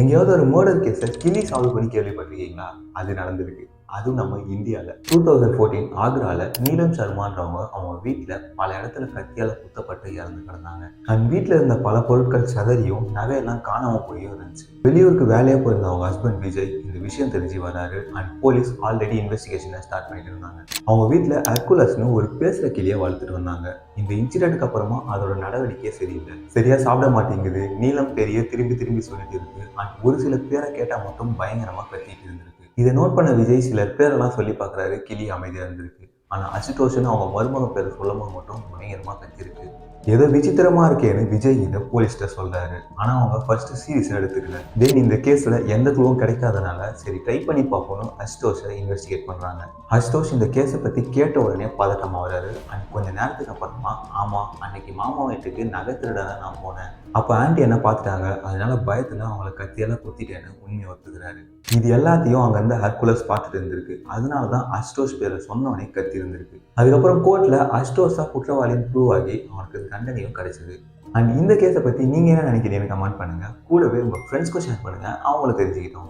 எங்கேயாவது ஒரு மர்டர் கேஸை கிளி சால்வ் பண்ணி கேள்விப்பட்டிருக்கீங்களா? அது நடந்திருக்கு. அதுவும் நம்ம இந்தியாவில் 2014 ஆக்ரால நீலம் சர்மான்றவங்க அவங்க வீட்டில் பல இடத்துல கத்தியால் குத்தப்பட்டு இறந்து கிடந்தாங்க. அண்ட் வீட்டில் இருந்த பல பொருட்கள் சதறியும் நகையெல்லாம் காணாமல் போயும் இருந்துச்சு. வெளியூருக்கு வேலையாக போயிருந்த அவங்க ஹஸ்பண்ட் விஜய் இந்த விஷயம் தெரிஞ்சு வராரு. அண்ட் போலீஸ் ஆல்ரெடி இன்வெஸ்டிகேஷனை ஸ்டார்ட் பண்ணிட்டு இருந்தாங்க. அவங்க வீட்டில் ஹெர்குலஸ்னு ஒரு பேசுகிற கிளியை வளர்த்துட்டு வந்தாங்க. இந்த இன்சிடென்ட்க்கு அப்புறமா அதோட நடவடிக்கையே சரியில்லை. சரியா சாப்பிட மாட்டேங்குது, நீளம் பெரிய திரும்பி திரும்பி சொல்லிட்டு இருக்கு. அண்ட் ஒரு சில பேரை கேட்டால் மட்டும் பயங்கரமா கத்திட்டு இருந்திருக்கு. இதை நோட் பண்ண விஜய் சில பேரெல்லாம் சொல்லி பார்க்குறாரு. கிளி அமைதியா இருந்திருக்கு. ஆனால் அசுதோஷன் அவங்க மருமக பேரை சொல்லும்போது மட்டும் பயங்கரமா கத்திருக்கு. ஏதோ விசித்திரமா இருக்கேன்னு விஜய் இதை போலீஸ்கிட்ட சொல்றாரு. ஆனா அவங்க ஃபர்ஸ்ட் சீரியஸ் எடுத்துக்கல. தென் இந்த கேஸ்ல எந்த குழுவும் கிடைக்காதனால சரி ட்ரை பண்ணி பார்ப்போம்னு அசுதோஷை இன்வெஸ்டிகேட் பண்றாங்க. அசுதோஷ் இந்த கேஸை பத்தி கேட்ட உடனே பதட்டமா வராரு. அண்ட் கொஞ்ச நேரத்துக்கு அப்புறமா ஆமா அன்னைக்கு மாமா வீட்டுக்கு நகை திருட நான் போனேன், அப்போ ஆண்டி என்ன பார்த்துட்டாங்க, அதனால பயத்தில் அவங்கள கத்தியெல்லாம் குத்திட்டேன்னு உண்மையை ஒத்துக்கிறாரு. இது எல்லாத்தையும் அங்கே இருந்து ஹெர்குலஸ் பார்த்துட்டு இருந்திருக்கு. அதனால தான் அசுதோஷ் பேரை சொன்னவனே கத்தி இருந்திருக்கு. அதுக்கப்புறம் கோர்ட்டில் அசுதோஷா குற்றவாளின்னு ப்ரூவ் ஆகி அவனுக்கு தண்டனையும் கிடைச்சது. அண்ட் இந்த கேஸை பற்றி நீங்கள் என்ன நினைக்கிறீங்கன்னு கமெண்ட் பண்ணுங்கள். கூடவே உங்கள் ஃப்ரெண்ட்ஸ்க்கும் ஷேர் பண்ணுங்கள், அவங்களும் தெரிஞ்சுக்கிட்டோம்.